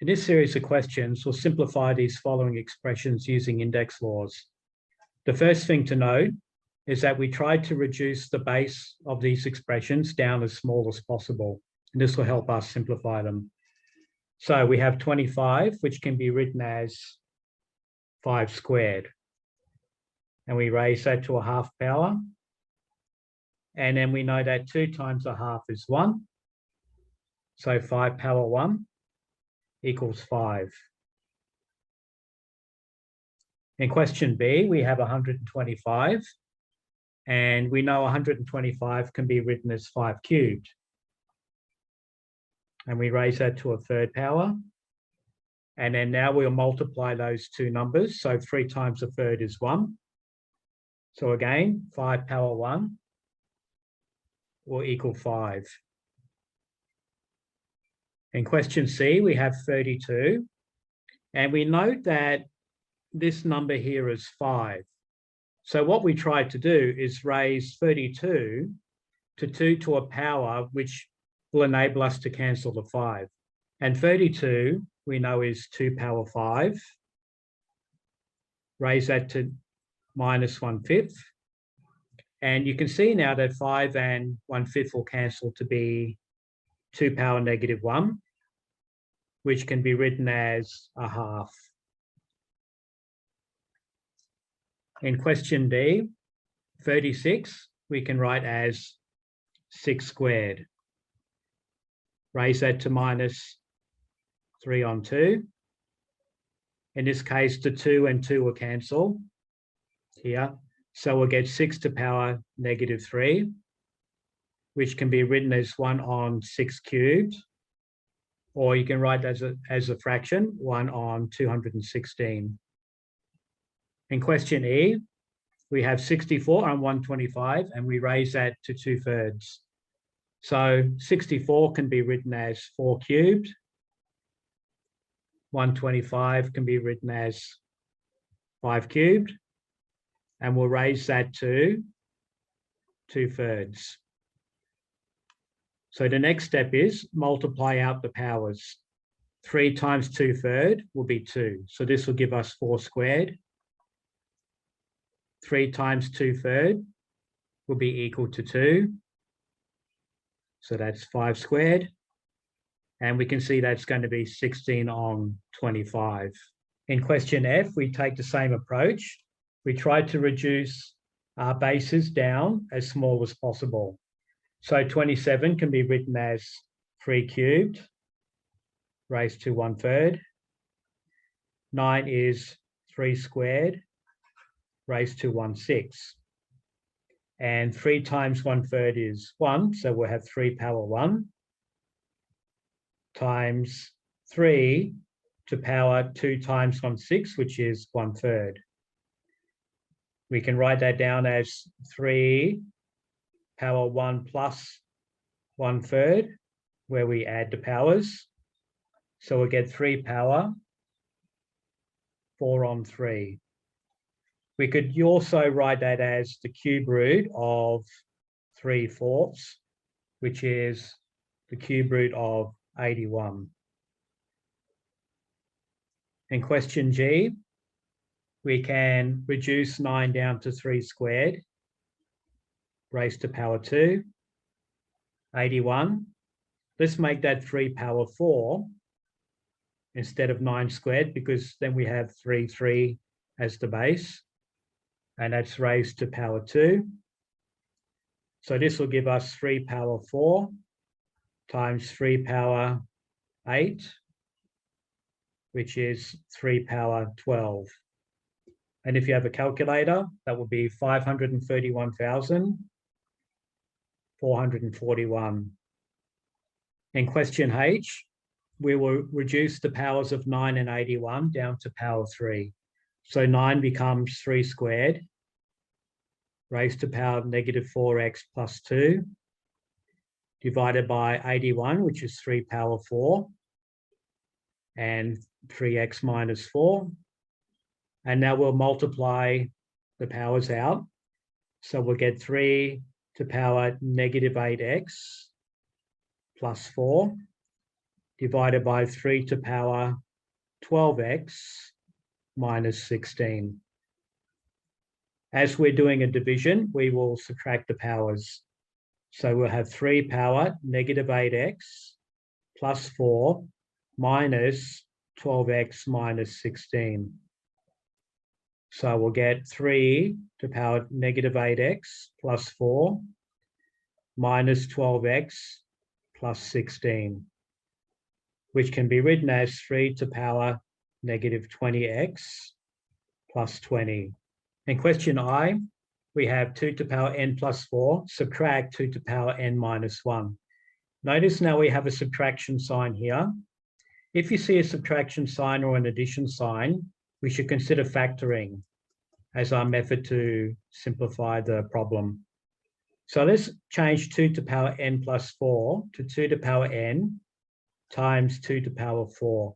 In this series of questions, we'll simplify these following expressions using index laws. The first thing to note is that we tried to reduce the base of these expressions down as small as possible, and this will help us simplify them. So we have 25, which can be written as 5 squared. And we raise that to a half power. And then we know that 2 times a half is 1. So 5 power 1 equals 5. In question B, we have 125. And we know 125 can be written as 5 cubed. And we raise that to a third power. And then now we'll multiply those two numbers. So 3 times a third is 1. So again, 5 power 1 will equal 5. In question C, we have 32. And we note that this number here is 5. So what we tried to do is raise 32 to 2 to a power, which will enable us to cancel the 5. And 32, we know, is 2 power 5. Raise that to minus 1/5. And you can see now that 5 and 1/5 will cancel to be 2 power negative 1, which can be written as a half. In question D, 36, we can write as 6 squared. Raise that to minus 3/2. In this case, the 2 and 2 will cancel here. So we'll get 6 to power negative 3, which can be written as 1/6 cubed, or you can write as a fraction, 1/216. In question E, we have 64 and 125, and we raise that to 2/3. So 64 can be written as 4 cubed. 125 can be written as 5 cubed. And we'll raise that to 2/3. So the next step is multiply out the powers. 3 times 2/3 will be 2. So this will give us 4 squared. 3 times 2/3 will be equal to 2. So that's 5 squared. And we can see that's going to be 16/25. In question F, we take the same approach. We try to reduce our bases down as small as possible. So 27 can be written as 3 cubed raised to 1/3. 9 is 3 squared raised to 1/6. And 3 times 1/3 is 1, so we'll have 3 power 1 times 3 to power 2 times 1/6, which is 1/3. We can write that down as 3 power 1 plus 1/3, where we add the powers. So we'll get 3 power 4/3. We could also write that as the cube root of 3/4, which is the cube root of 81. In question G, we can reduce 9 down to 3 squared, raised to power 2, 81. Let's make that 3 power 4 instead of 9 squared, because then we have 3 as the base, and that's raised to power 2. So this will give us 3 power 4 times 3 power 8, which is 3 power 12. And if you have a calculator, that will be 531,441. In question H, we will reduce the powers of 9 and 81 down to power 3. So 9 becomes 3 squared, raised to power negative 4x plus 2, divided by 81, which is 3 power 4, and 3x minus 4. And now we'll multiply the powers out. So we'll get 3 to power negative 8x plus 4 divided by 3 to the power 12x minus 16. As we're doing a division, we will subtract the powers. So we'll have 3 power negative 8x plus 4 minus 12x minus 16. So we'll get 3 to the power negative 8x plus 4 minus 12x plus 16, which can be written as 3 to the power negative 20x plus 20. In question I, we have 2 to the power n plus 4, subtract 2 to the power n minus 1. Notice now we have a subtraction sign here. If you see a subtraction sign or an addition sign, we should consider factoring as our method to simplify the problem. So let's change 2 to the power n plus 4 to 2 to the power n times 2 to the power 4.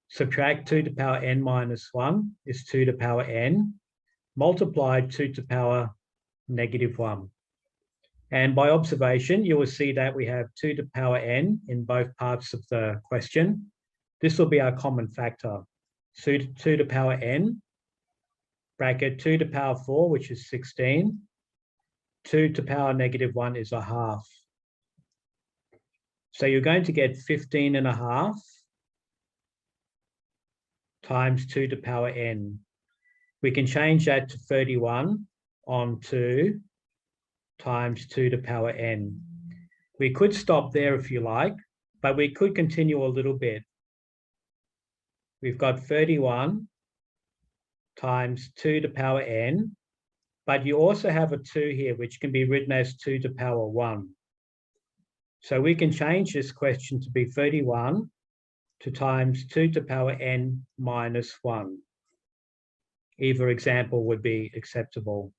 Subtract 2 to the power n minus 1 is 2 to the power n, multiplied 2 to the power negative 1. And by observation, you will see that we have 2 to the power n in both parts of the question. This will be our common factor. So 2 to the power n, bracket 2 to the power 4, which is 16. 2 to the power negative 1 is a half. So you're going to get 15.5 times 2 to the power n. We can change that to 31 on 2 times 2 to the power n. We could stop there if you like, but we could continue a little bit. We've got 31 times 2 to the power n, but you also have a 2 here, which can be written as 2 to the power 1. So we can change this question to be 31 to times 2 to the power n minus 1. Either example would be acceptable.